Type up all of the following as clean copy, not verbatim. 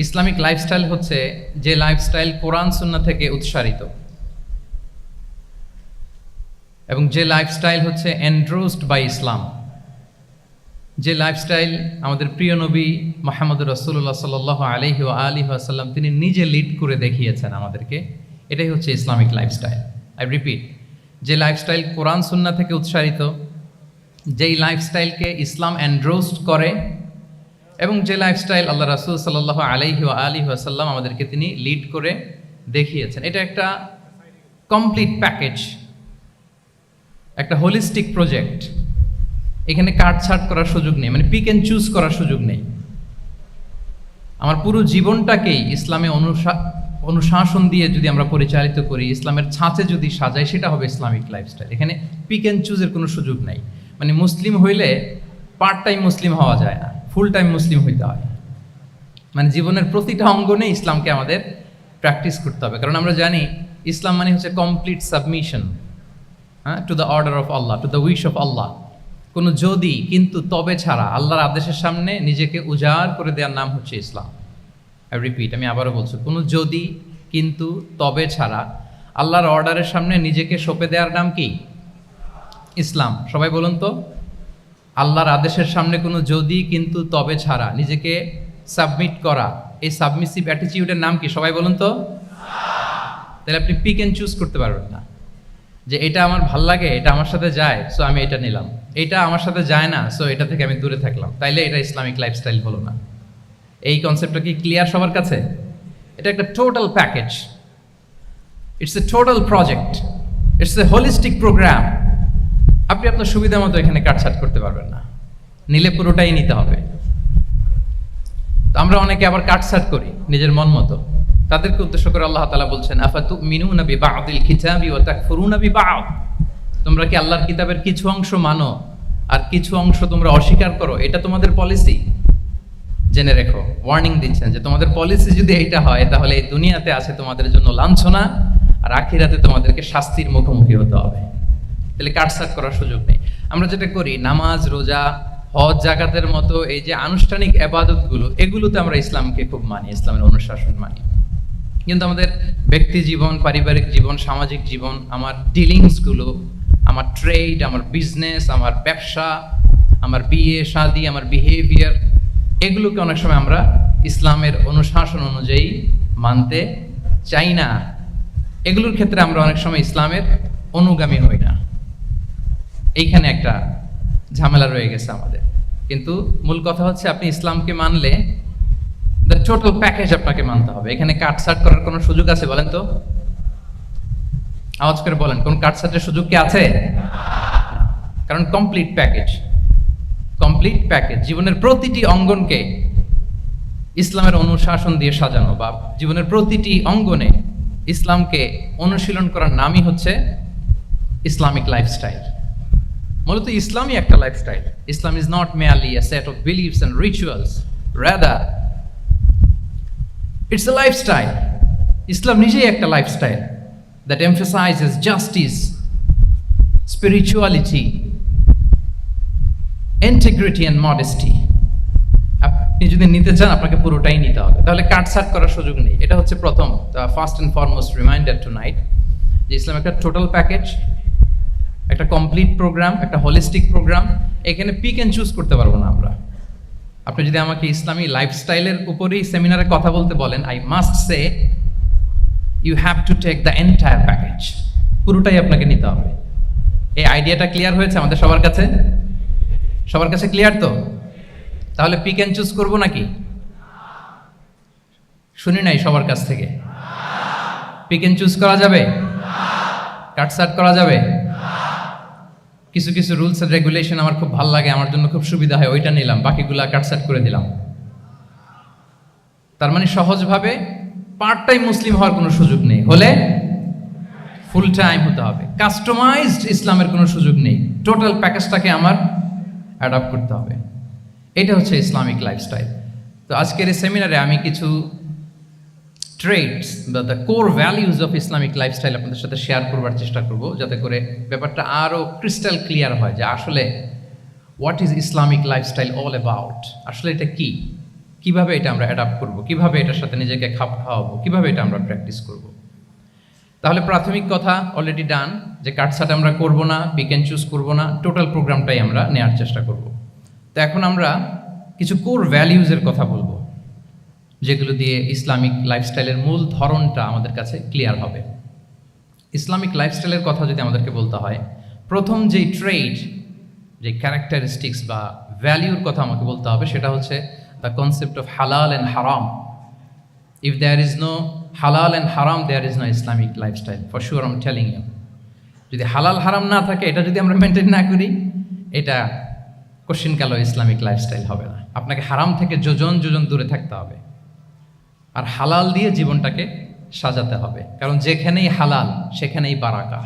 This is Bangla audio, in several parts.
ইসলামিক লাইফস্টাইল হচ্ছে যে লাইফস্টাইল কোরআন সুন্নাহ থেকে উৎসারিত এবং যে লাইফস্টাইল হচ্ছে এন্ডোর্সড বাই ইসলাম, যে লাইফস্টাইল আমাদের প্রিয় নবী মুহাম্মদুর রাসূলুল্লাহ সাল্লাল্লাহু আলাইহি ওয়া আলিহি ওয়াসাল্লাম তিনি নিজে লিড করে দেখিয়েছেন আমাদেরকে, এটাই হচ্ছে ইসলামিক লাইফস্টাইল। আই রিপিট, যে লাইফস্টাইল কোরআন সুন্নাহ থেকে উৎসারিত, যেই লাইফস্টাইলকে ইসলাম এন্ডোর্সড করে এবং যে লাইফস্টাইল আল্লাহ রাসূল সাল্লাল্লাহু আলাইহি ওয়া আলিহি ওয়াসাল্লাম আমাদেরকে তিনি লিড করে দেখিয়েছেন, এটা একটা কমপ্লিট প্যাকেজ, একটা হোলিস্টিক প্রজেক্ট। এখানে কাটছাট করার সুযোগ নেই, মানে পিক অ্যান্ড চুজ করার সুযোগ নেই। আমার পুরো জীবনটাকেই ইসলামে অনুশাসন দিয়ে যদি আমরা পরিচালিত করি, ইসলামের ছাঁচে যদি সাজাই, সেটা হবে ইসলামিক লাইফস্টাইল। এখানে পিক অ্যান্ড চুজের কোনো সুযোগ নাই। মানে মুসলিম হইলে পার্ট টাইম মুসলিম হওয়া যায় না, ফুল টাইম মুসলিম হইতে হয়। মানে জীবনের প্রতিটা অঙ্গনে ইসলামকে আমাদের প্র্যাকটিস করতে হবে, কারণ আমরা জানি ইসলাম মানে হচ্ছে complete submission to the order of Allah, to the wish of Allah. কোনো যদি কিন্তু তবে ছাড়া আল্লাহর আদেশের সামনে নিজেকে উজাড় করে দেওয়ার নাম হচ্ছে ইসলাম। আই রিপিট, আমি আবারও বলছি, কোনো যদি কিন্তু তবে ছাড়া আল্লাহর অর্ডারের সামনে নিজেকে সঁপে দেওয়ার নাম কি? ইসলাম। সবাই বলুন তো, আল্লাহর আদেশের সামনে কোনো যদি কিন্তু তবে ছাড়া নিজেকে সাবমিট করা, এই সাবমিসিভ অ্যাটিটিউডের নাম কি? সবাই বলুন তো। তাহলে আপনি পিক অ্যান্ড চুজ করতে পারবেন না যে এটা আমার ভাল লাগে, এটা আমার সাথে যায়, সো আমি এটা নিলাম, এটা আমার সাথে যায় না, সো এটা থেকে আমি দূরে থাকলাম, তাইলে এটা ইসলামিক লাইফস্টাইল হলো না। এই কনসেপ্টটা কি ক্লিয়ার সবার কাছে? এটা একটা total package, it's a total project, it's a holistic programme. আপনি আপনার সুবিধা মতো এখানে কাটছাট করতে পারবেন না, নিলে পুরোটাই নিতে হবে। তো আমরা অনেকে আবার কাটছাট করি নিজের মন মতো, তাদেরকে উদ্দেশ্য করে আল্লাহ তাআলা বলছেন, আফাতুমিনুনা বিবা'দিল কিতাবি ওয়া তাকফুরুনা বিবা'দ। তোমরা কি আল্লাহর কিতাবের কিছু অংশ মানো আর কিছু অংশ তোমরা অস্বীকার করো? এটা তোমাদের পলিসি? জেনে রেখো, ওয়ার্নিং দিচ্ছেন যে তোমাদের পলিসি যদি এইটা হয়, তাহলে এই দুনিয়াতে আছে তোমাদের জন্য লাঞ্ছনা, আর আখিরাতে তোমাদেরকে শাস্তির মুখোমুখি হতে হবে। তাহলে কাটছাট করার সুযোগ নেই। আমরা যেটা করি, নামাজ, রোজা, হজ, যাকাতের মতো এই যে আনুষ্ঠানিক ইবাদতগুলো, এগুলোতে আমরা ইসলামকে খুব মানি, ইসলামের অনুশাসন মানি। কিন্তু আমাদের ব্যক্তি জীবন, পারিবারিক জীবন, সামাজিক জীবন, আমার ডিলিংসগুলো, আমার ট্রেড, আমার বিজনেস, আমার ব্যবসা, আমার বিয়ে শাদী, আমার বিহেভিয়ার, এগুলোকে অনেক সময় আমরা ইসলামের অনুশাসন অনুযায়ী মানতে চাই না। এগুলোর ক্ষেত্রে আমরা অনেক সময় ইসলামের অনুগামী হই না। এইখানে একটা ঝামেলা রয়ে গেছে আমাদের। কিন্তু মূল কথা হচ্ছে, আপনি ইসলামকে মানলে দ্য টোটাল প্যাকেজ আপনাকে মানতে হবে। এখানে কাটছাট করার কোনো সুযোগ আছে বলেন তো? আওয়াজ করে বলেন, কোন কাটছাটের সুযোগ কি আছে? কারণ কমপ্লিট প্যাকেজ, কমপ্লিট প্যাকেজ। জীবনের প্রতিটি অঙ্গনকে ইসলামের অনুশাসন দিয়ে সাজানো, বা জীবনের প্রতিটি অঙ্গনে ইসলামকে অনুশীলন করার নামই হচ্ছে ইসলামিক লাইফস্টাইল। মূলত ইসলামই একটা lifestyle. Islam is not merely a set of beliefs and rituals, rather it's a lifestyle. ইসলাম নিজেই একটা lifestyle that emphasizes justice, spirituality, integrity and modesty. আপনি যদি নিতে চান, আপনাকে পুরোটাই নিতে হবে, তাহলে কাটছাট করার সুযোগ নেই। এটা হচ্ছে প্রথম, first and foremost reminder tonight, যে ইসলাম একটা টোটাল প্যাকেজ, একটা কমপ্লিট প্রোগ্রাম, একটা হোলিস্টিক প্রোগ্রাম। এখানে পিক অ্যান্ড চুজ করতে পারবো না আমরা। আপনি যদি আমাকে ইসলামী লাইফস্টাইলের উপরেই সেমিনারে কথা বলতে বলেন, I must say you have to take the entire package, পুরোটাই আপনাকে নিতে হবে। এই আইডিয়াটা ক্লিয়ার হয়েছে আমাদের সবার কাছে? সবার কাছে ক্লিয়ার তো? তাহলে পিক অ্যান্ড চুজ করবো নাকি? শুনি নাই সবার কাছ থেকে। পিক অ্যান্ড চুজ করা যাবে? কাটছাট করা যাবে? কিছু কিছু রুলস এন্ড রেগুলেশন আমার খুব ভালো লাগে, আমার জন্য খুব সুবিধা হয়, ওইটা নিলাম, বাকিগুলা কাটছাট করে দিলাম। তার মানে সহজভাবে পার্ট টাইম মুসলিম হওয়ার কোনো সুযোগ নেই, হলে ফুল টাইম হতে হবে। কাস্টমাইজড ইসলামের কোনো সুযোগ নেই, টোটাল প্যাকেজটাকে আমার অ্যাডাপ্ট করতে হবে। এটা হচ্ছে ইসলামিক লাইফস্টাইল। তো আজকের এই সেমিনারে আমি কিছু ট্রেডস বা the core values of Islamic lifestyle আপনাদের সাথে শেয়ার করবার চেষ্টা করব, যাতে করে ব্যাপারটা আরও ক্রিস্টাল ক্লিয়ার হয় যে আসলে what is Islamic lifestyle all about, আসলে এটা কি, কিভাবে এটা আমরা অ্যাডাপ্ট করব, কিভাবে এটার সাথে নিজেকে খাপ খাওয়াবো, কিভাবে এটা আমরা প্র্যাকটিস করব। তাহলে প্রাথমিক কথা অলরেডি ডান, যে কাটছাট আমরা করব না, পিক অ্যান্ড চুজ করব না, টোটাল প্রোগ্রামটাই আমরা নেওয়ার চেষ্টা করব। তো এখন আমরা কিছু কোর ভ্যালিউজের কথা বলবো, যেগুলো দিয়ে ইসলামিক লাইফস্টাইলের মূল ধরনটা আমাদের কাছে ক্লিয়ার হবে। ইসলামিক লাইফস্টাইলের কথা যদি আমাদেরকে বলতে হয়, প্রথম যেই ট্রেড, যে ক্যারেক্টারিস্টিক্স বা ভ্যালিউর কথা আমাকে বলতে হবে, সেটা হচ্ছে দ্য কনসেপ্ট অফ হালাল অ্যান্ড হারাম। ইফ দেয়ার ইজ নো হালাল অ্যান্ড হারাম, there is no Islamic lifestyle, for sure I am telling you. যদি হালাল হারাম না থাকে, এটা যদি আমরা মেনটেন না করি, এটা কোশ্চিন কালো ইসলামিক লাইফস্টাইল হবে না। আপনাকে হারাম থেকে যোজন যোজন দূরে থাকতে হবে, আর হালাল দিয়ে জীবনটাকে সাজাতে হবে। কারণ যেখানেই হালাল সেখানেই বারাকা।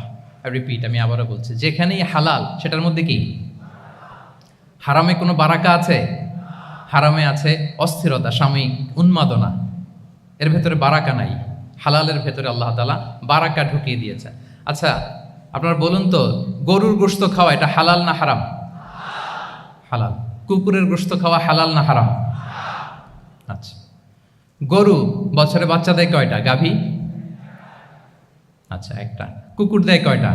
রিপিট, আমি আবারও বলছি, যেখানেই হালাল সেটার মধ্যে কি? হারামে কোনো বারাকা আছে? হারামে আছে অস্থিরতা, সাময়িক উন্মাদনা, এর ভেতরে বারাকা নাই। হালালের ভেতরে আল্লাহ তাআলা বারাকা ঢুকিয়ে দিয়েছে। আচ্ছা, আপনারা বলুন তো, গরুর গোশত খাওয়া এটা হালাল না হারাম? হালাল। কুকুরের গোশত খাওয়া হালাল না হারাম? আচ্ছা, গরু বছরে বাচ্চা দেয় কয়টা? গাভী? আচ্ছা, একটা। কুকুর দেয় কয়টা?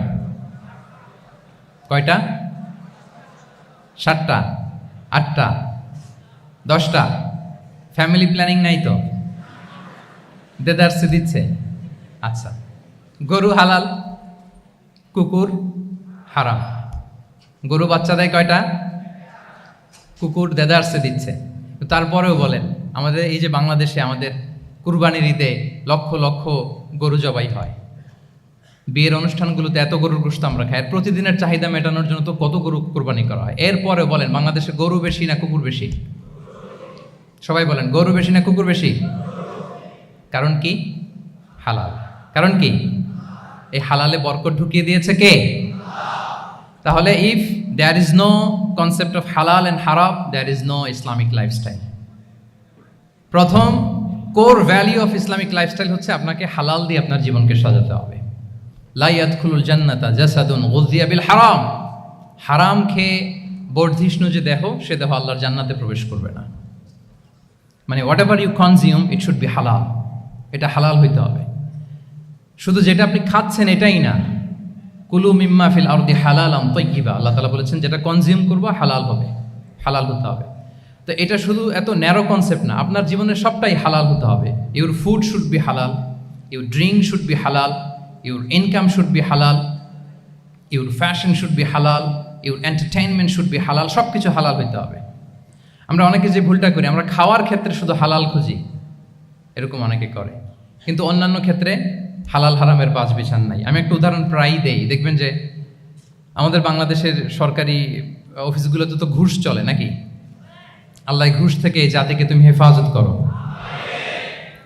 কয়টা? 7টা, 8টা, 10টা? ফ্যামিলি প্ল্যানিং নাই তো? দেদারসে দিচ্ছে। আচ্ছা, গরু হালাল, কুকুর হারাম। গরু বাচ্চা দেয় কয়টা? কুকুর দেদারসে দিচ্ছে। তারপরেও বলেন, আমাদের এই যে বাংলাদেশে আমাদের কুরবানির ঈদে লক্ষ লক্ষ গরু জবাই হয়, বিয়ের অনুষ্ঠানগুলোতে এত গরুর গোশত আমরা খাই, প্রতিদিনের চাহিদা মেটানোর জন্য তো কত গরু কুরবানি করা হয়। এরপরে বলেন, বাংলাদেশে গরু বেশি না কুকুর বেশি? সবাই বলেন, গরু বেশি না কুকুর বেশি? কারণ কি? হালাল। কারণ কি? এই হালালে বরকত ঢুকিয়ে দিয়েছে কে? তাহলে if there is no concept of হালাল অ্যান্ড হারাম, there is no Islamic lifestyle. প্রথম core value of Islamic lifestyle হচ্ছে আপনাকে হালাল দিয়ে আপনার জীবনকে সাজাতে হবে। লা ইয়াদখুলুল জান্নাতা জাসাদুন গুযিয়া বিল হারাম। হারাম খেয়ে বর্ধিষ্ণু যে দেহ, সে দেহ আল্লাহর জান্নাতে প্রবেশ করবে না। মানে whatever you consume, it should be হালাল। এটা হালাল হইতে হবে। শুধু যেটা আপনি খাচ্ছেন এটাই না, কুলু মিম্মা ফিল আরদি হালালাম তাইয়্যিবা, আল্লাহ তাআলা বলেছেন যেটা কনজিউম করবো হালাল হবে, হালাল হতে হবে। তো এটা শুধু এত ন্যারো কনসেপ্ট না, আপনার জীবনের সবটাই হালাল হতে হবে। ইউর ফুড শুড বি হালাল, ইউর ড্রিঙ্ক শুড বি হালাল, ইউর ইনকাম শুড বি হালাল, ইউর ফ্যাশন শুড বি হালাল, ইউর এন্টারটেইনমেন্ট শুড বি হালাল। সব কিছু হালাল হইতে হবে। আমরা অনেকে যে ভুলটা করি, আমরা খাওয়ার ক্ষেত্রে শুধু হালাল খুঁজি, এরকম অনেকে করে, কিন্তু অন্যান্য ক্ষেত্রে হালাল হারামের বাজ বিছান নাই। আমি একটা উদাহরণ প্রায়ই দেই, দেখবেন যে আমাদের বাংলাদেশের সরকারি অফিসগুলোতে তো ঘুষ চলে নাকি? আল্লাহ ঘুষ থেকে এই জাতিকে তুমি হেফাজত করো।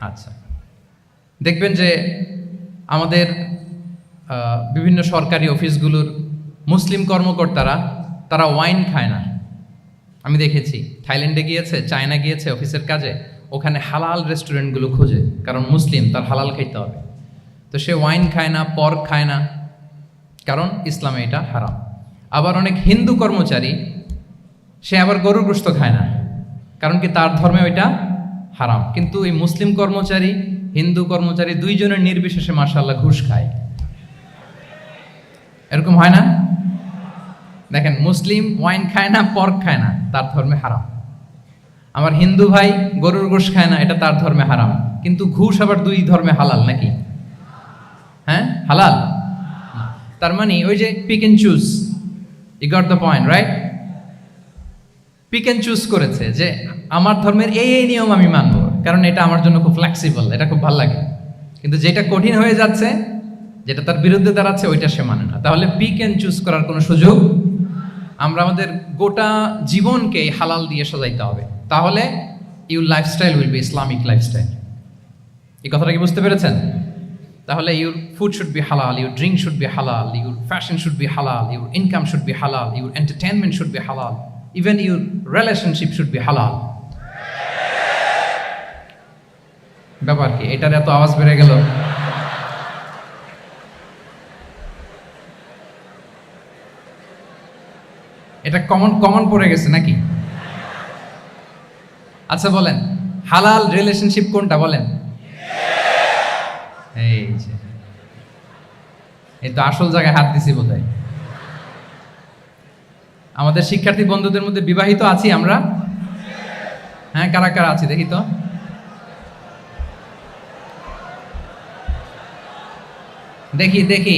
আচ্ছা, দেখবেন যে আমাদের বিভিন্ন সরকারি অফিসগুলোর মুসলিম কর্মকর্তারা, তারা ওয়াইন খায় না। আমি দেখেছি, থাইল্যান্ডে গিয়েছে, চায়না গিয়েছে অফিসের কাজে, ওখানে হালাল রেস্টুরেন্টগুলো খোঁজে, কারণ মুসলিম, তার হালাল খাইতে হবে। তো সে ওয়াইন খায় না, পর্ক খায় না, কারণ ইসলামে এটা হারাম। আবার অনেক হিন্দু কর্মচারী, সে আবার গরুর গোশত খায় না, কারণ কি তার ধর্মে ওইটা হারাম। কিন্তু এই মুসলিম কর্মচারী, হিন্দু কর্মচারী, দুইজনের নির্বিশেষে মাশাআল্লাহ ঘুষ খায়। এরকম হয় না? দেখেন, মুসলিম ওয়াইন খায় না, পর্ক খায় না, তার ধর্মে হারাম। আমার হিন্দু ভাই গরুর গোশত খায় না, এটা তার ধর্মে হারাম। কিন্তু ঘুষ আবার দুই ধর্মে হালাল নাকি? হ্যাঁ, হালাল। তার মানে ওই যে pick and choose, you got the point, right? Pick and choose করেছে যে আমার ধর্মের এই এই নিয়ম আমি মানবো, কারণ এটা আমার জন্য খুব ফ্লেক্সিবল, এটা খুব ভালো লাগে। কিন্তু যেটা কঠিন হয়ে যাচ্ছে, যেটা তার বিরুদ্ধে দাঁড়াচ্ছে, ওইটা সে মানে না। তাহলে পিক এন্ড চুজ করার কোনো সুযোগ। আমরা আমাদের গোটা জীবনকে হালাল দিয়ে সাজাইতে হবে, তাহলে your lifestyle will be Islamic lifestyle. এই কথাটা কি বুঝতে পেরেছেন? তাহলে ইউর ফুড শুড বি হালাল, ইউর ড্রিঙ্ক শুড বি হালাল, ইউর ফ্যাশন শুড বি হালাল, ইউর ইনকাম শুড বি হালাল, ইউর এন্টারটেনমেন্ট শুড বি হালাল, even your relationship should be হালাল। ব্যাপার কি? এটার এত আওয়াজ বেড়ে গেল। এটা কমন পড়ে গেছে নাকি? আচ্ছা বলেন, হালাল রিলেশনশিপ কোনটা বলেন? এই যে, এই তো আসল জায়গায় হাত দিছি বোধহয়। আমাদের শিক্ষার্থী বন্ধুদের মধ্যে বিবাহিত আছি আমরা? হ্যাঁ, কারা কারা আছি দেখি তো। দেখি দেখি,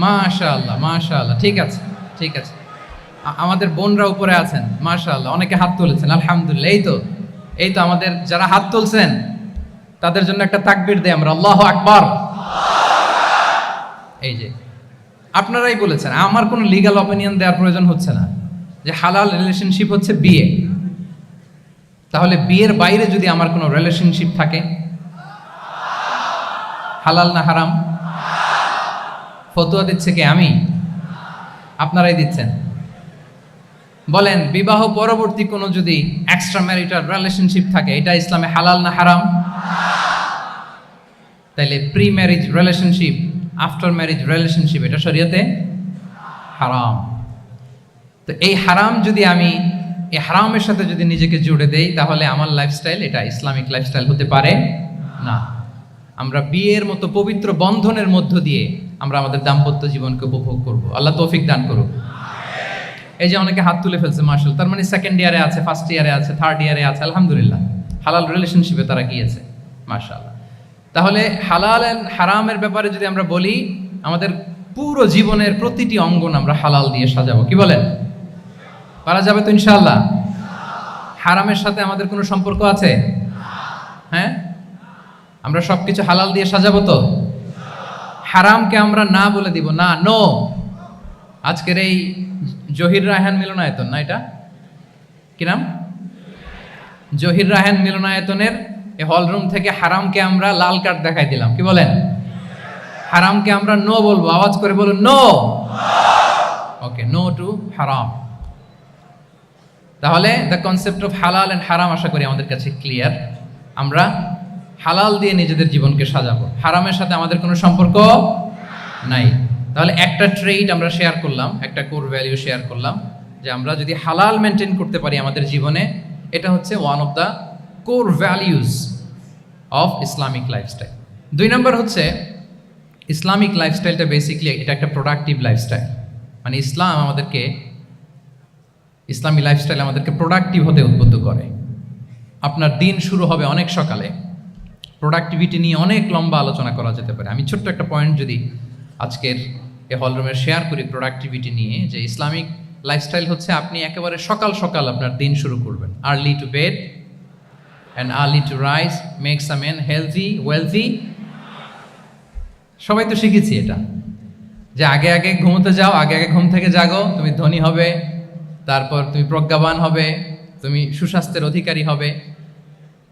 মাশাআল্লাহ মাশাআল্লাহ, ঠিক আছে ঠিক আছে। আমাদের বোনরা উপরে আছেন, মাশাআল্লাহ, অনেকে হাত তুলেছেন, আলহামদুলিল্লাহ। এই তো আমাদের যারা হাত তুলছেন তাদের জন্য একটা তাকবীর দেই আমরা, আল্লাহু আকবার। এই যে আপনারাই বলেছেন, আমার কোনো লিগ্যাল অপিনিয়ন দেওয়ার প্রয়োজন হচ্ছে না, যে হালাল রিলেশনশিপ হচ্ছে বিয়ে। তাহলে বিয়ের বাইরে যদি আমার কোনো রিলেশনশিপ থাকে, হালাল না হারাম? ফতোয়া দিচ্ছে কি আমি? আপনারাই দিচ্ছেন। বলেন, বিবাহ পরবর্তী কোনো যদি এক্সট্রা ম্যারিটাল রিলেশনশিপ থাকে, এটা ইসলামে হালাল না হারাম? তাইলে pre marriage relationship, after marriage relationship, এটা শরীয়তে হারাম। তো এই হারাম যদি আমি এই হারামের সাথে যদি নিজেকে জুড়ে দেই, তাহলে আমার লাইফস্টাইল এটা ইসলামিক লাইফস্টাইল হতে পারে না। আমরা বিয়ের মতো পবিত্র বন্ধনের মধ্য দিয়ে আমরা আমাদের দাম্পত্য জীবনকে উপভোগ করব। আল্লাহ তৌফিক দান করুক। এই যে অনেকে হাত তুলে ফেলছে, মাশাআল্লাহ, তার মানে সেকেন্ড ইয়ারে আছে, ফার্স্ট ইয়ারে আছে, থার্ড ইয়ারে আছে, আলহামদুলিল্লাহ, হালাল রিলেশনশিপে তারা গিয়েছে, মাশাআল্লাহ। তাহলে হালাল এন্ড হারামের ব্যাপারে যদি আমরা বলি, আমাদের পুরো জীবনের প্রতিটি অঙ্গন আমরা হালাল দিয়ে সাজাবো, কি বলেন? পারা যাবে তো ইনশাআল্লাহ? হারামের সাথে আমাদের কোনো সম্পর্ক আছে? হ্যাঁ, আমরা সবকিছু হালাল দিয়ে সাজাবো তো? হারামকে আমরা না বলে দিব না, নো। আজকের এই জহির রায়হান মিলনায়তন, না এটা কি নাম? জহির রায়হান মিলনায়তনের এই হলরুম থেকে হারামকে আমরা লাল কার্ড দেখাই দিলাম, কি বলেন? হারামকে আমরা নো বলবো, আওয়াজ করে বলুন নো। ওকে, নো টু হারাম। তাহলে দ্য কনসেপ্ট অফ হালাল এন্ড হারাম আশা করি আমাদের কাছে ক্লিয়ার। আমরা হালাল দিয়ে নিজেদের জীবনকে সাজাবো, হারামের সাথে আমাদের কোনো সম্পর্ক নাই। তাহলে একটা ট্রেড আমরা শেয়ার করলাম, একটা কোর ভ্যালু শেয়ার করলাম, যে আমরা যদি হালাল মেনটেন করতে পারি আমাদের জীবনে, এটা হচ্ছে one of the core values of Islamic lifestyle. 2 নম্বর হচ্ছে, ইসলামিক লাইফস্টাইলটা বেসিকলি এটা একটা প্রোডাক্টিভ লাইফস্টাইল। মানে ইসলামী লাইফস্টাইল আমাদেরকে প্রোডাক্টিভ হতে উদ্বুদ্ধ করে। আপনার দিন শুরু হবে অনেক সকালে, প্রোডাক্টিভিটি নিয়ে অনেক লম্বা আলোচনা করা যেতে পারে। আমি ছোট্ট একটা পয়েন্ট যদি আজকের এই হলরুমে শেয়ার করি প্রোডাক্টিভিটি নিয়ে, যে ইসলামিক লাইফস্টাইল হচ্ছে আপনি একেবারে সকাল সকাল আপনার দিন শুরু করবেন। Early to bed and early to rise makes a man healthy wealthy. সবাই তো শিখেছি এটা, যে আগে আগে ঘুমোতে যাও, আগে আগে ঘুম থেকে জাগো, তুমি ধনী হবে, তারপর তুমি প্রজ্ঞাবান হবে, তুমি সুস্বাস্থ্যের অধিকারী হবে।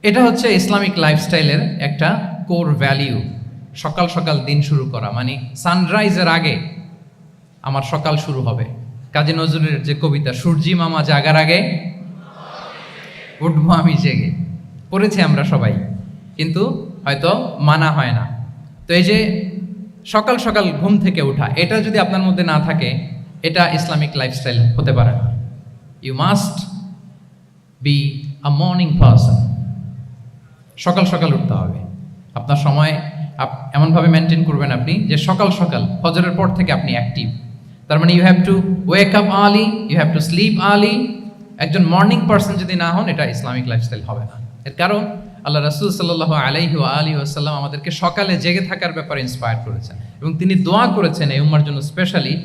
এটা হচ্ছে ইসলামিক লাইফস্টাইলের একটা কোর ভ্যালিউ। সকাল সকাল দিন শুরু করা, মানে সানরাইজের আগে আমার সকাল শুরু হবে। কাজী নজরুলের যে কবিতা, সূর্যি মামা জাগার আগে উঠবো আমি জেগে, পড়েছি আমরা সবাই, কিন্তু হয়তো মানা হয় না। তো এই যে সকাল সকাল ঘুম থেকে ওঠা, এটা যদি আপনার মধ্যে না থাকে, এটা ইসলামিক লাইফস্টাইল হতে পারে না। You must be a morning person. সকাল সকাল উঠতে হবে। আপনার সময় এমনভাবে মেনটেন করবেন আপনি, যে সকাল সকাল ফজরের পর থেকে আপনি অ্যাক্টিভ। তার মানে you have to wake up early, you have to sleep early. একজন মর্নিং পারসন যদি না হন, এটা ইসলামিক লাইফস্টাইল হবে না। এর কারণ আল্লাহ রাসূল সাল্লাল্লাহু আলাইহি ওয়া আলিহি ওয়াসাল্লাম আমাদেরকে সকালে জেগে থাকার ব্যাপারে ইন্সপায়ার করেছেন, এবং তিনি দোয়া করেছেন এই উম্মার জন্য স্পেশালি,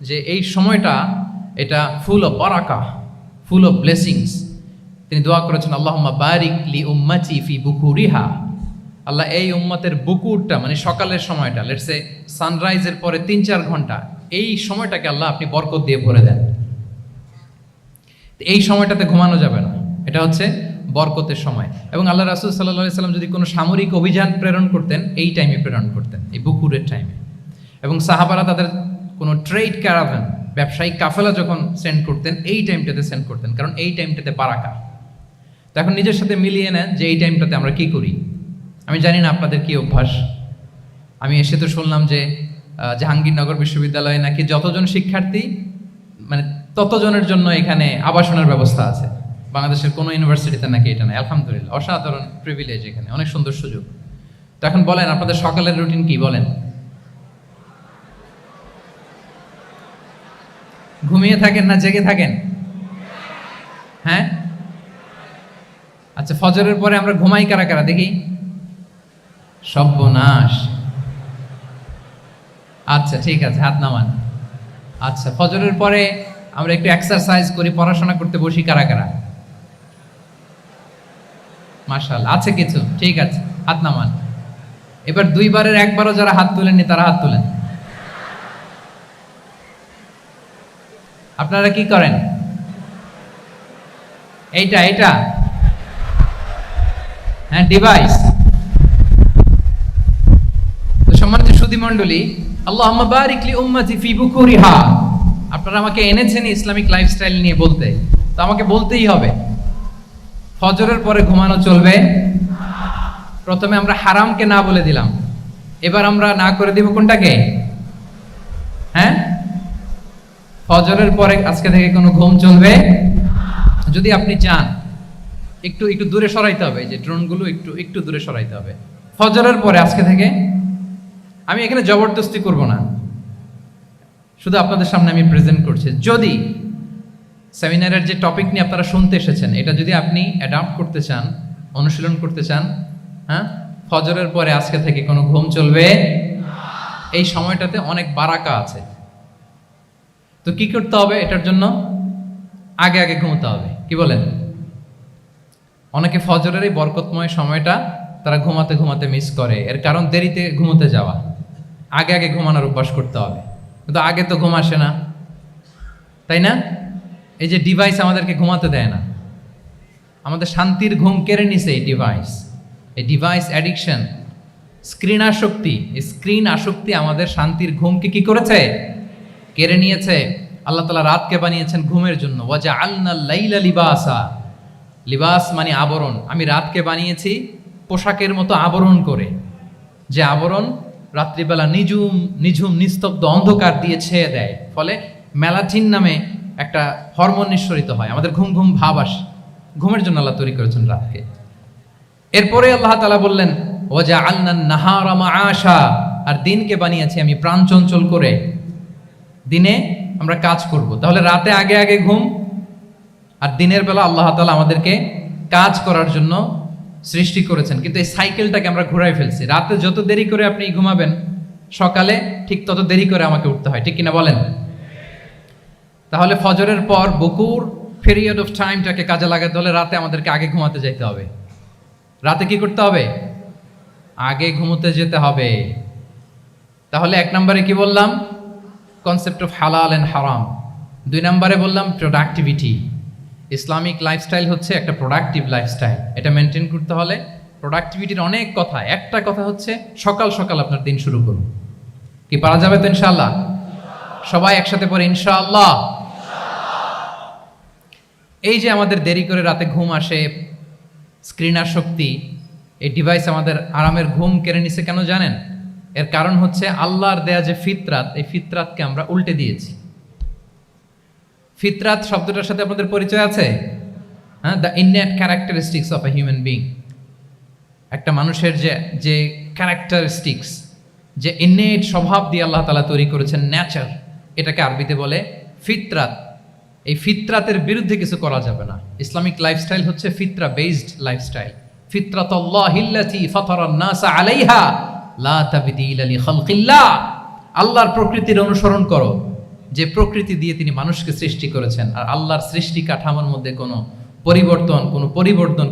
যে এই সময়টা এটা ফুল অফ বারাকা, ফুল অফ ব্লেসিংস। তিনি দোয়া করেছেন, আল্লাহুম্মা বারিক লি উম্মতি ফি বুকুরিহা। আল্লাহ এই উম্মতের বুকুরটা, মানে সকালের সময়টা, লেটস সে সানরাইজের পরে 3-4 ঘন্টা, এই সময়টাকে আল্লাহ আপনি বরকত দিয়ে ভরে দেন। এই সময়টাতে ঘুমানো যাবে না, এটা হচ্ছে বরকতের সময়। এবং আল্লাহ রাসূল সাল্লাল্লাহু আলাইহি সাল্লাম যদি কোনো সামরিক অভিযান প্রেরণ করতেন, এই টাইমে প্রেরণ করতেন, এই বুকুরের টাইমে। এবং সাহাবারা তাদের কোনো ট্রেড ক্যারাভান, ব্যবসায়িক কাফেলা যখন সেন্ড করতেন, এই টাইমটাতে সেন্ড করতেন, কারণ এই টাইমটাতে বারাকা। তো এখন নিজের সাথে মিলিয়ে নেন যে এই টাইমটাতে আমরা কি করি। আমি জানি না আপনাদের কি অভ্যাস। আমি এসে তো শুনলাম যে জাহাঙ্গীরনগর বিশ্ববিদ্যালয়ে নাকি যতজন শিক্ষার্থী, মানে ততজনের জন্য এখানে আবাসনের ব্যবস্থা আছে। বাংলাদেশের কোনো ইউনিভার্সিটিতে নাকি এটা নাই। আলহামদুলিল্লাহ, অসাধারণ প্রিভিলেজ, এখানে অনেক সুন্দর সুযোগ। তো এখন বলেন আপনাদের সকালের রুটিন কি বলেন? ঘুমিয়ে থাকেন না জেগে থাকেন? হ্যাঁ, আচ্ছা, ফজরের পরে আমরা ঘুমাই কারা কারা দেখি? সর্বনাশ। আচ্ছা ঠিক আছে, হাত নামান। আচ্ছা, ফজরের পরে আমরা একটু এক্সারসাইজ করি, পড়াশোনা করতে বসি কারা কারা? মাশাআল্লাহ, আছে কিছু, ঠিক আছে, হাত নামান। এবার দুইবারের একবারও যারা হাত তুলেননি তারা হাত তুলেন। আপনারা কি করেন? এইটা এইটা হ্যাঁ, ডিভাইস। তো সম্মানিত সুধী মণ্ডলী, আল্লাহুম্মা বারিক লি উম্মতি ফি বুকুরিহা। আপনারা আমাকে এনেছেন ইসলামিক লাইফস্টাইল নিয়ে বলতে, তো আমাকে বলতেই হবে ফজরের পরে ঘুমানো চলবে। প্রথমে আমরা হারামকে না বলে দিলাম, এবার আমরা না করে দিব কোনটাকে? হ্যাঁ, ফজরের পরে আজকে থেকে কোনো ঘুম চলবে। যদি আপনি চান একটু একটু দূরে সরাইতে হবে, যে ড্রোনগুলো একটু একটু দূরে সরাইতে হবে। ফজরের পরে আজকে থেকে আমি এখানে জবরদস্তি করব না, শুধু আপনাদের সামনে আমি প্রেজেন্ট করছি। যদি সেমিনারের যে টপিক নিয়ে আপনারা শুনতে এসেছেন, এটা যদি আপনি অ্যাডাপ্ট করতে চান, অনুশীলন করতে চান, হ্যাঁ, ফজরের পরে আজকে থেকে কোনো ঘুম চলবে। এই সময়টাতে অনেক বারাকা আছে। তো কি করতে হবে? এটার জন্য আগে আগে ঘুমোতে হবে। কি বলেন? অনেকে ফজরের এই বরকতময় সময়টা তারা ঘুমাতে ঘুমাতে মিস করে। এর কারণ দেরিতে ঘুমোতে যাওয়া। আগে আগে ঘুমানোর অভ্যাস করতে হবে। কিন্তু আগে তো ঘুম আসে না, তাই না? এই যে ডিভাইস আমাদেরকে ঘুমাতে দেয় না, আমাদের শান্তির ঘুম কেড়ে নিছে এই ডিভাইস। এই ডিভাইস অ্যাডিকশন, স্ক্রিন আসক্তি, এই স্ক্রিন আসক্তি আমাদের শান্তির ঘুমকে কি করেছে? কেড়ে নিয়েছে। আল্লাহ তাআলা রাতকে বানিয়েছেন ঘুমের জন্য। ওয়াজআলনাল লাইলা লিবাসা। লিবাস মানে আবরণ। আমি রাতকে বানিয়েছি পোশাকের মতো আবরণ করে, যে আবরণ রাত্রিবেলা নিঝুম নিঝুম নিস্তব্ধ অন্ধকার দিয়ে ছেয়ে দেয়। ফলে মেলাটিন নামে একটা হরমোন নিঃসরিত হয়, আমাদের ঘুম ঘুম ভাব আসে। ঘুমের জন্য আল্লাহ তৈরি করেছেন রাতকে। এরপরে আল্লাহ তাআলা বললেন ওয়াজআলনান নাহারা মাআশা। আর দিনকে বানিয়েছি আমি প্রাণ চঞ্চল করে, দিনে আমরা কাজ করব। তাহলে রাতে আগে আগে ঘুম, আর দিনের বেলা আল্লাহ তাআলা আমাদেরকে কাজ করার জন্য সৃষ্টি করেছেন। কিন্তু এই সাইকেলটাকে আমরা ঘুরাই ফেলছি। রাতে যত দেরি করে আপনি ঘুমাবেন, সকালে ঠিক তত দেরি করে আমাকে উঠতে হয়, ঠিক কিনা বলেন? তাহলে ফজরের পর বকুর পিরিয়ড অফ টাইমটাকে কাজে লাগাতে হলে রাতে আমাদেরকে আগে ঘুমাতে যেতে হবে। রাতে কি করতে হবে? আগে ঘুমোতে যেতে হবে। তাহলে এক নম্বরে কি বললাম? কনসেপ্ট অফ হালাল এন্ড হারাম। 2 নম্বরে বললাম প্রোডাক্টিভিটি। ইসলামিক লাইফস্টাইল হচ্ছে একটা প্রোডাক্টিভ লাইফস্টাইল। এটা মেনটেন করতে হলে প্রোডাক্টিভিটির অনেক কথা। একটা কথা হচ্ছে সকাল সকাল আপনার দিন শুরু করুন। কি পারা যাবে তো ইনশাআল্লাহ? সবাই একসাথে পড়ে ইনশাআল্লাহ। এই যে আমাদের দেরি করে রাতে ঘুম আসে, স্ক্রিন আসক্তি, এই ডিভাইস আমাদের আরামের ঘুম কেড়ে নিছে কেন জানেন? এর কারণ হচ্ছে আল্লাহর দেয়া যে ফিতরাত, এই ফিতরাতকে আমরা উল্টে দিয়েছি। ফিতরাত শব্দটার সাথে আপনাদের পরিচয় আছে? হ্যাঁ, the innate characteristics of a human being. একটা মানুষের যে যে ক্যারেক্টারিস্টিক্স, যে ইননেট স্বভাব দিয়ে আল্লাহ তাআলা তৈরি করেছেন, নেচার, এটাকে আরবিতে বলে ফিতরাত। এই ফিতরাতের বিরুদ্ধে কিছু করা যাবে না। ইসলামিক লাইফস্টাইল হচ্ছে ফিতরা বেসড লাইফস্টাইল। ফিতরাতাল্লাহিল্লাতী ফাতারান নাসা আলাইহা লা তাবদীলা লিখালকিল্লাহ। আল্লাহর প্রকৃতির অনুসরণ করো, যে প্রকৃতি দিয়ে তিনি মানুষকে সৃষ্টি করেছেন। আর আল্লাহর সৃষ্টি কাঠামোর মধ্যে কোনো পরিবর্তন,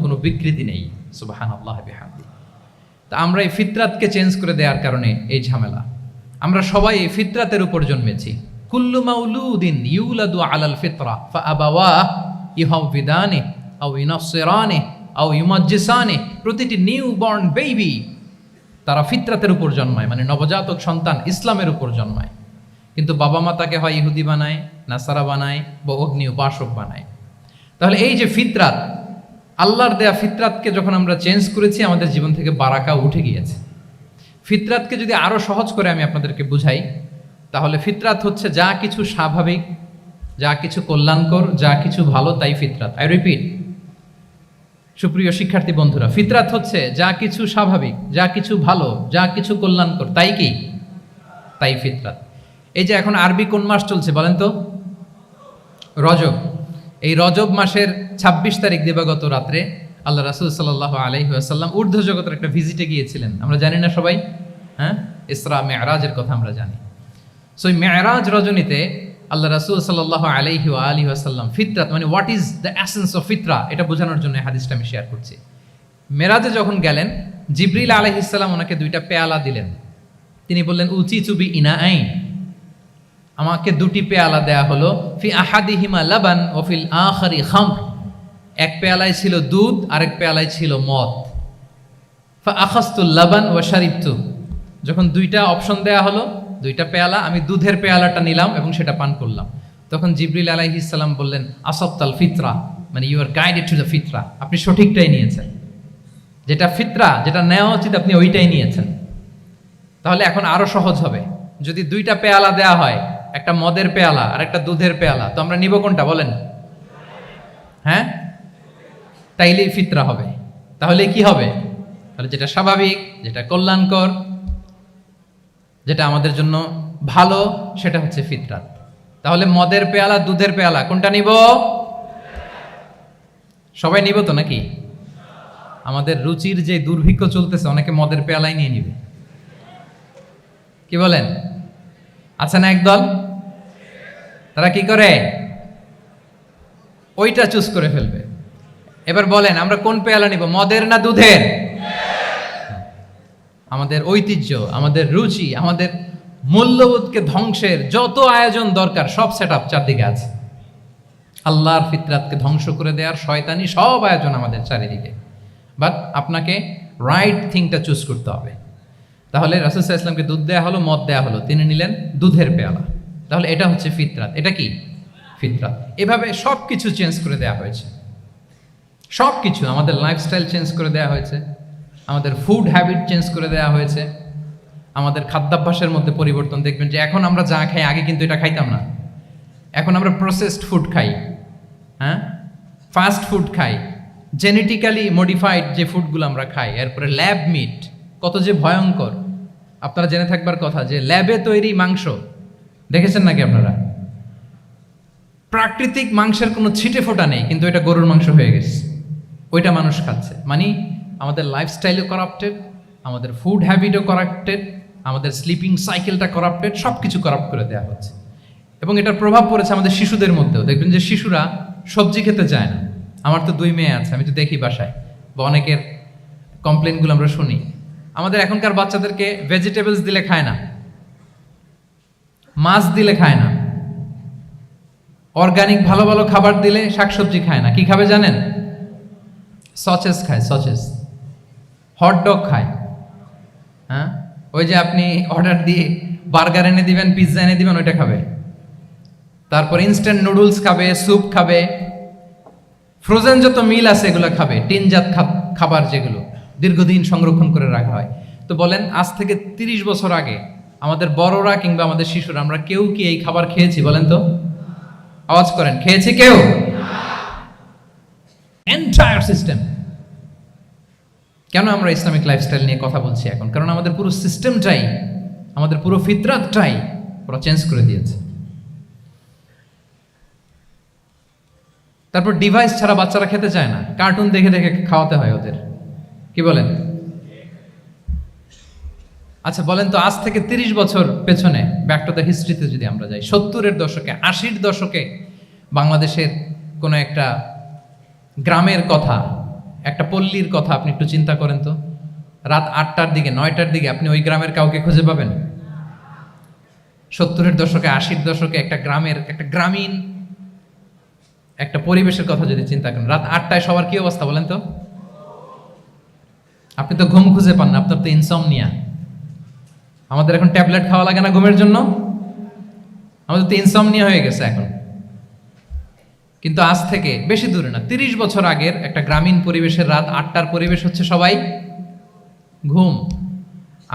কোনো বিকৃতি নেই। সুবহানাল্লাহি বিহামদি। তা আমরা এই ফিতরাতকে চেঞ্জ করে দেওয়ার কারণে এই ঝামেলা। আমরা সবাই এই ফিতরাতের উপর জন্মেছি। কুল্লু মাউলুদিন ইউলাদু আলাল ফিতরা ফাআবাওয়াহু ইউহাউবিদানি আও ইউনাসসিরানি আও ইউমাজ্জিসানি। প্রতিটি নিউ বর্ন বেবি তারা ফিতরাতের উপর জন্মায়, মানে নবজাতক সন্তান ইসলামের উপর জন্মায়। কিন্তু বাবা মা তাকে হয় ইহুদি বানায়, নাসারা বানায়, বা অগ্নি উপাসক বানায়। তাহলে এই যে ফিতরাত, আল্লাহর দেয়া ফিতরাতকে যখন আমরা চেঞ্জ করেছি, আমাদের জীবন থেকে বারাকা উঠে গিয়েছে। ফিতরাতকে যদি আরো সহজ করে আমি আপনাদেরকে বুঝাই, তাহলে ফিতরাত হচ্ছে যা কিছু স্বাভাবিক, যা কিছু কল্যাণকর, যা কিছু ভালো, তাই ফিতরাত। আই রিপিট, সুপ্রিয় শিক্ষার্থী বন্ধুরা, ফিতরাত হচ্ছে যা কিছু স্বাভাবিক, যা কিছু ভালো, যা কিছু কল্যাণকর, তাই কি? তাই ফিতরাত। এই যে এখন আরবি কোন মাস চলছে বলেন তো? রজব। এই রজব মাসের ২৬ তারিখ দিবাগত রাত্রে আল্লাহ রাসূল সাল্লাল্লাহু আলাইহি ওয়াসাল্লাম ঊর্ধ্ব জগতের একটা ভিজিটে গিয়েছিলেন। আমরা জানি না সবাই? হ্যাঁ, ইসরা মেরাজের কথা আমরা জানি। সো এই মেরাজ রজনীতে আল্লাহ রাসূল সাল্লাল্লাহু আলাইহি ওয়া আলিহি ওয়াসাল্লাম ফিতরাত মানে what is the essence of ফিতরা এটা বোঝানোর জন্য হাদিসটা আমি শেয়ার করছি। মেরাজে যখন গেলেন, জিবরিল আলাইহিস সালাম ওনাকে 2টা পেয়ালা দিলেন। তিনি বললেন উচিতু বি ইনাআইন, আমাকে 2টি পেয়ালা দেয়া হলো, ফি আহাদিহিমা লাবান ওয়া ফিল আখারি খামর, এক পেয়ালায় ছিল দুধ, আরেক পেয়ালায় ছিল মদ। ফা আখাযতুল লাবান ওয়া শারিবতু, যখন 2টা অপশন দেয়া হলো, 2টা পেয়ালা, আমি দুধের পেয়ালাটা নিলাম এবং সেটা পান করলাম। তখন জিবরিল আলাইহিস সালাম বললেন আসাবতাল ফিতরা, মানে you are guided to the ফিতরা, আপনি সঠিকটাই নিয়েছেন, যেটা ফিতরা, যেটা নেওয়া উচিত আপনি ওইটাই নিয়েছেন। তাহলে এখন আরো সহজ হবে, যদি 2টা পেয়ালা দেয়া হয়, একটা মদের পেয়ালা আর একটা দুধের পেয়ালা, তো আমরা নিব কোনটা বলেন? হ্যাঁ, তাইলেই ফিতরা হবে। তাহলে কি হবে? তাহলে যেটা স্বাভাবিক, যেটা কল্যাণকর, যেটা আমাদের জন্য ভালো, সেটা হচ্ছে ফিতরাত। তাহলে মদের পেয়ালা, দুধের পেয়ালা, কোনটা নিব? সবাই নিব তো নাকি? আমাদের রুচির যে দুর্ভিক্ষ চলতেছে, অনেকে মদের পেয়ালাই নিয়ে নিবে। কি বলেন? আছে না একদল, তারা কি করে? ওইটা চুজ করে ফেলবে। এবার বলেন আমরা কোন পেয়ালা নিব, মদের না দুধের? আমাদের ঐতিহ্য, আমাদের রুচি, আমাদের মূল্যবোধকে ধ্বংসের যত আয়োজন দরকার সব সেটআপ চারদিকে আছে। আল্লাহর ফিতরাতকে ধ্বংস করে দেওয়ার শয়তানি সব আয়োজন আমাদের চারিদিকে। বাট আপনাকে রাইট থিংটা চুজ করতে হবে। তাহলে রাসূল সাল্লাল্লাহু আলাইহি ওয়াসাল্লামকে দুধ দেয়া হলো, মদ দেয়া হলো, তিনি নিলেন দুধের পেয়ালা। তাহলে এটা হচ্ছে ফিতরাত। এটা কি? ফিতরাত। এভাবে সব কিছু চেঞ্জ করে দেওয়া হয়েছে। সব কিছু, আমাদের লাইফস্টাইল চেঞ্জ করে দেওয়া হয়েছে, আমাদের ফুড হ্যাবিট চেঞ্জ করে দেওয়া হয়েছে, আমাদের খাদ্যাভ্যাসের মধ্যে পরিবর্তন। দেখবেন যে এখন আমরা যা খাই, আগে কিন্তু এটা খাইতাম না। এখন আমরা প্রসেসড ফুড খাই, হ্যাঁ, ফাস্ট ফুড খাই, জেনেটিক্যালি মডিফাইড যে ফুডগুলো আমরা খাই, এরপরে ল্যাব মিট, কত যে ভয়ঙ্কর। আপনারা জেনে থাকবার কথা যে ল্যাবে তৈরি মাংস দেখেছেন নাকি আপনারা? প্রাকৃতিক মাংসের কোনো ছিটে ফোটা নেই, কিন্তু এটা গরুর মাংস হয়ে গেছে, ওইটা মানুষ খাচ্ছে। মানে আমাদের লাইফস্টাইলও করাপ্টেড, আমাদের ফুড হ্যাবিটও করাপ্টেড, আমাদের স্লিপিং সাইকেলটা করাপ্টেড, সব কিছু করাপ্ট করে দেওয়া হচ্ছে। এবং এটার প্রভাব পড়েছে আমাদের শিশুদের মধ্যেও। দেখবেন যে শিশুরা সবজি খেতে চায় না। আমার তো 2 মেয়ে আছে, আমি তো দেখি বাসায়, বা অনেকের কমপ্লেনগুলো আমরা শুনি। আমাদের এখনকার বাচ্চাদেরকে ভেজিটেবলস দিলে খায় না, মাছ দিলে খায় না, অর্গানিক ভালো ভালো খাবার দিলে শাকসবজি খায় না। কি খাবে জানেন? সচেস খায়, সচেস, হটডগ খায়। হ্যাঁ, ওই যে আপনি অর্ডার দিয়ে বার্গার এনে দিবেন, পিৎজা এনে দিবেন, ওইটা খাবে। তারপর ইনস্ট্যান্ট নুডলস খাবে, স্যুপ খাবে, ফ্রোজেন যত মিল আছে এগুলো খাবে, টিনজাত খাবার যেগুলো দীর্ঘদিন সংরক্ষণ করে রাখা হয়। তো বলেন, আজ থেকে 30 বছর আগে আমাদের বড়রা কিংবা আমাদের শিশুরা, আমরা কেউ কি এই খাবার খেয়েছি বলেন তো? আওয়াজ করেন, খেয়েছি কেউ? Entire system. কেন আমরা ইসলামিক লাইফস্টাইল নিয়ে কথা বলছি এখন? কারণ আমাদের পুরো সিস্টেমটাই, আমাদের পুরো ফিতরাতটাই ওরা চেঞ্জ করে দিয়েছে। তারপর ডিভাইস ছাড়া বাচ্চারা খেতে চায় না, কার্টুন দেখে দেখে খাওয়াতে হয় ওদের। কি বলেন? আচ্ছা বলেন তো, আজ থেকে 30 বছর পেছনে ব্যাক টু দ্য হিস্ট্রিতে যদি আমরা যাই, 70-এর দশকে, 80-র দশকে বাংলাদেশের কোনো একটা গ্রামের কথা, একটা পল্লীর কথা আপনি একটু চিন্তা করেন তো। রাত 8টার দিকে, 9টার দিকে আপনি ওই গ্রামের কাউকে খুঁজে পাবেন? 70-এর দশকে, 80-র দশকে একটা গ্রামের, একটা গ্রামীণ একটা পরিবেশের কথা যদি চিন্তা করেন, রাত 8টায় সবার কি অবস্থা বলেন তো? আপনি তো ঘুম খুঁজে পান না, আপনার তো ইনসমনিয়া। আমাদের এখন ট্যাবলেট খাওয়া লাগে না ঘুমের জন্য? আমাদের তো ইনসমনিয়া হয়ে গেছে এখন। কিন্তু আজ থেকে বেশি দূরে না, 30 বছর আগের একটা গ্রামীণ পরিবেশের রাত 8টার পরিবেশ হচ্ছে সবাই ঘুম।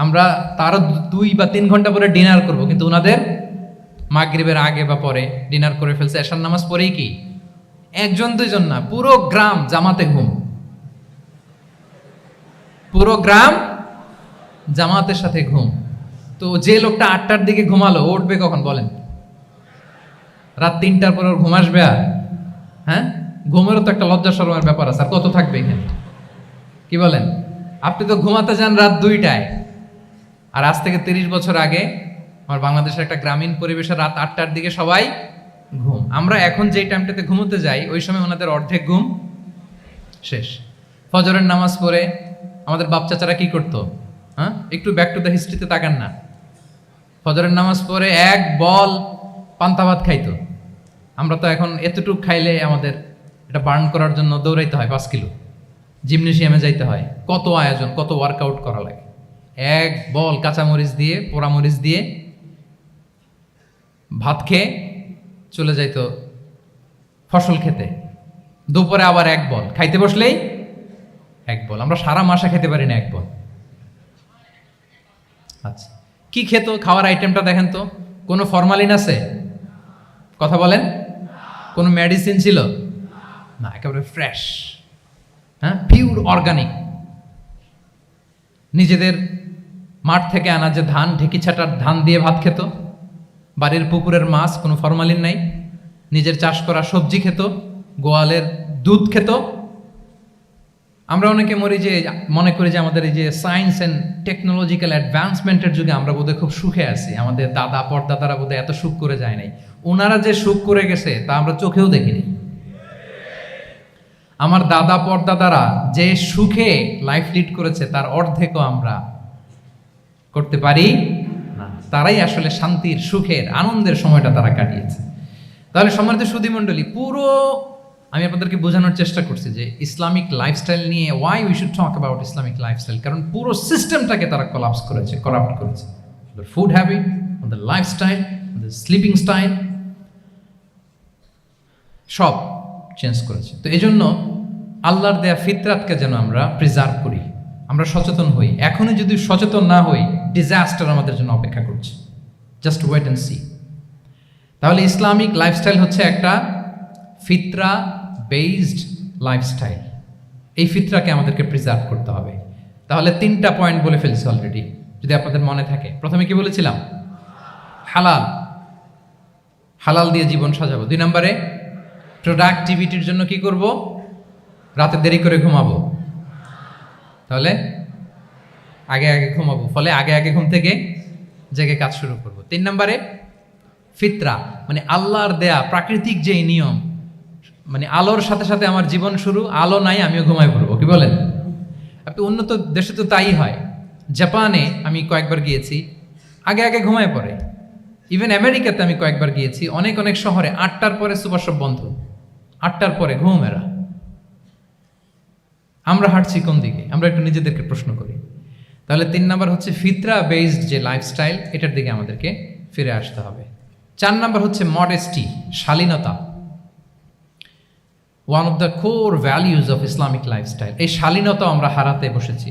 আমরা তারও 2 বা 3 ঘন্টা পরে ডিনার করব, কিন্তু ওনাদের মাগরিবের আগে বা পরে ডিনার করে ফেলছে, এশার নামাজ পড়েই কি 1-2 জন না, পুরো গ্রাম জামাতে ঘুম। পুরো গ্রাম জামাতের সাথে ঘুম। তো যে লোকটা 8টার দিকে ঘুমালো, ও উঠবে কখন বলেন? রাত 3টার পর ওর ঘুম আসবে? আর হ্যাঁ, ঘুমেরও তো একটা লজ্জা শরমের ব্যাপার আছে। আর কত থাকবে এখানে? কি বলেন? আপনি তো ঘুমাতে যান রাত 2টায়। আর আজ থেকে 30 বছর আগে আমার বাংলাদেশের একটা গ্রামীণ পরিবেশে রাত 8টার দিকে সবাই ঘুম। আমরা এখন যেই টাইমটাতে ঘুমোতে যাই, ওই সময় ওনাদের অর্ধেক ঘুম শেষ। ফজরের নামাজ পড়ে আমাদের বাপ চাচারা কি করতো? হ্যাঁ, একটু ব্যাক টু দ্য হিস্ট্রিতে তাকান না। ফজরের নামাজ পড়ে এক বল পান্তা ভাত খাইতো। আমরা তো এখন এতটুকু খাইলে আমাদের এটা বার্ন করার জন্য দৌড়াইতে হয় 5 কিলো, জিমনেশিয়ামে যাইতে হয়, কত আয়োজন, কত ওয়ার্কআউট করা লাগে। এক বল কাঁচামরিচ দিয়ে, পোড়ামরিচ দিয়ে ভাত খেয়ে চলে যাইতো ফসল খেতে। দুপুরে আবার এক বল, খাইতে বসলেই এক বল। আমরা সারা মাসে খেতে পারি না এক বল। আচ্ছা, কি খেত? খাওয়ার আইটেমটা দেখেন তো। কোনো ফরমালিন আছে? কথা বলেন। কোনো মেডিসিন ছিল না, একেবারে ফ্রেশ, হ্যাঁ, পিওর অর্গানিক। নিজেদের মাঠ থেকে আনা যে ধান, ঢেকি ছাটার ধান দিয়ে ভাত খেত। বাড়ির পুকুরের মাছ, কোনো ফরমালিন নাই। নিজের চাষ করা সবজি খেত, গোয়ালের দুধ খেত। আমরা অনেকে মনে করি যে আমাদের এই যে সায়েন্স অ্যান্ড টেকনোলজিক্যাল অ্যাডভান্সমেন্টের যুগে আমরা বোধহয় খুব সুখে আছি। আমাদের দাদা পরদাদারা বোধহয় এত সুখ করে যায় নাই। ওনারা যে সুখ করে গেছে তা আমরা চোখেও দেখিনি। আমার দাদা পরদাদারা যে সুখে লাইফ লিড করেছে তার অর্ধেকও আমরা করতে পারি না। তারাই আসলে শান্তির, সুখের, আনন্দের সময়টা তারা কাটিয়েছে। তাহলে সম্মানিত সুধীমণ্ডলী, পুরো আমি আপনাদেরকে বোঝানোর চেষ্টা করছি যে ইসলামিক লাইফস্টাইল নিয়ে why we should talk about Islamic lifestyle. কারণ পুরো সিস্টেমটাকে তারা কোলাপস করেছে, করাপ্ট করেছে। Food habit, lifestyle, sleeping style সব চেঞ্জ করেছে। তো এই জন্য আল্লাহর দেয়া ফিতরাতকে যেন আমরা প্রিজার্ভ করি, আমরা সচেতন হই। এখনই যদি সচেতন না হই, ডিজাস্টার আমাদের জন্য অপেক্ষা করছে। Just wait and see. তাহলে ইসলামিক লাইফস্টাইল হচ্ছে একটা ফিতরা বেসড লাইফস্টাইল। এই ফিতরাকে আমাদেরকে প্রিজার্ভ করতে হবে। তাহলে 3টা পয়েন্ট বলে ফেলছি অলরেডি, যদি আপনাদের মনে থাকে। প্রথমে কি বলেছিলাম? হালাল, হালাল দিয়ে জীবন সাজাবো। 2 নম্বরে প্রোডাক্টিভিটির জন্য কি করব? রাতে দেরি করে ঘুমাবো। তাহলে আগে আগে ঘুমাবো, ফলে আগে আগে ঘুম থেকে জেগে কাজ শুরু করব। 3 নম্বরে ফিতরা, মানে আল্লাহর দেয়া প্রাকৃতিক যে নিয়ম, মানে আলোর সাথে সাথে আমার জীবন শুরু, আলো নাই আমিও ঘুমাই পড়বো। কি বলেন? আপনি উন্নত দেশে তো তাই হয়। জাপানে আমি কয়েকবার গিয়েছি, আগে আগে ঘুমায় পড়ে। ইভেন আমেরিকাতে আমি কয়েকবার গিয়েছি, অনেক অনেক শহরে 8টার পরে সুপার শপ বন্ধ, 8টার পরে ঘুম এরা। আমরা হাঁটছি কোন দিকে? আমরা একটু নিজেদেরকে প্রশ্ন করি। তাহলে 3 নাম্বার হচ্ছে ফিতরা বেসড যে লাইফস্টাইল, এটার দিকে আমাদেরকে ফিরে আসতে হবে। 4 নাম্বার হচ্ছে মডেস্টি, শালীনতা। One of the core values of Islamic lifestyle. এই শালীনতা আমরা হারাতে বসেছি।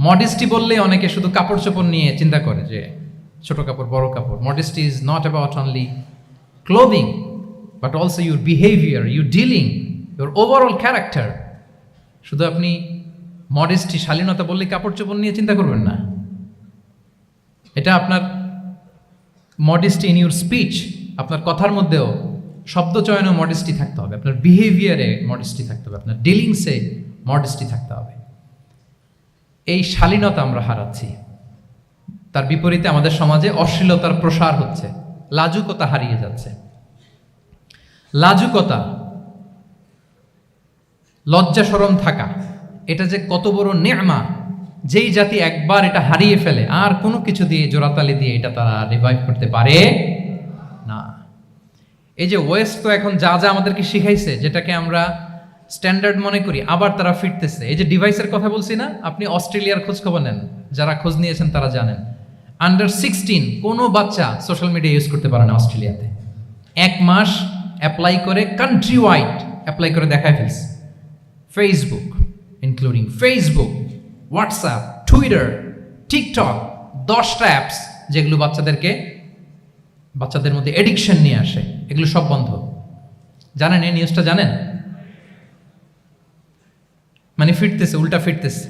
মডেস্টি বললে অনেকে শুধু কাপড় চোপড় নিয়ে চিন্তা করে যে ছোট কাপড়, বড় কাপড়। Modesty is not about only clothing, but also your behaviour, your dealing, your overall character. শুধু আপনি মডেস্টি, শালীনতা বললে কাপড় চোপড় নিয়ে চিন্তা করবেন না। এটা আপনার মডেস্টি ইন ইউর স্পিচ, আপনার কথার মধ্যেও, শব্দ চয়নেও মডেস্টি থাকতে হবে, আপনার বিহেভিয়ারে মডেস্টি থাকতে হবে, আপনার ডিলিংসে মডেস্টি থাকতে হবে। এই শালীনতা আমরা হারাচ্ছি। তার বিপরীতে আমাদের সমাজে অশ্লীলতার প্রসার হচ্ছে, লাজুকতা হারিয়ে যাচ্ছে। লাজুকতা, লজ্জা শরম থাকা, এটা যে কত বড় নেয়ামা। যেই জাতি একবার এটা হারিয়ে ফেলে, আর কোনো কিছু দিয়ে, জোড়াতালি দিয়ে এটা তারা রিভাইভ করতে পারে না। এই যে ওয়েস্ট তো এখন যা যা আমাদেরকে শিখাইছে, যেটাকে আমরা স্ট্যান্ডার্ড মনে করি, আবার তারা ফিরতেছে। এই যে ডিভাইসের কথা বলছি না, আপনি অস্ট্রেলিয়ার খোঁজ খবর নেন, যারা খোঁজ নিয়েছেন তারা জানেন। আন্ডার 16 কোনো বাচ্চা সোশ্যাল মিডিয়া ইউজ করতে পারে না অস্ট্রেলিয়াতে। 1 মাস অ্যাপ্লাই করে, কান্ট্রি ওয়াইড অ্যাপ্লাই করে দেখায় ফেলছে। Facebook, including Facebook, WhatsApp, Twitter, TikTok, 10টা অ্যাপস যেগুলো বাচ্চাদের মধ্যে এডিকশন নিয়ে আসে, এগুলো সব বন্ধ। জানেন এই নিউজটা? জানেন? মানে ফিরতেছে, উল্টা ফিরতেছে।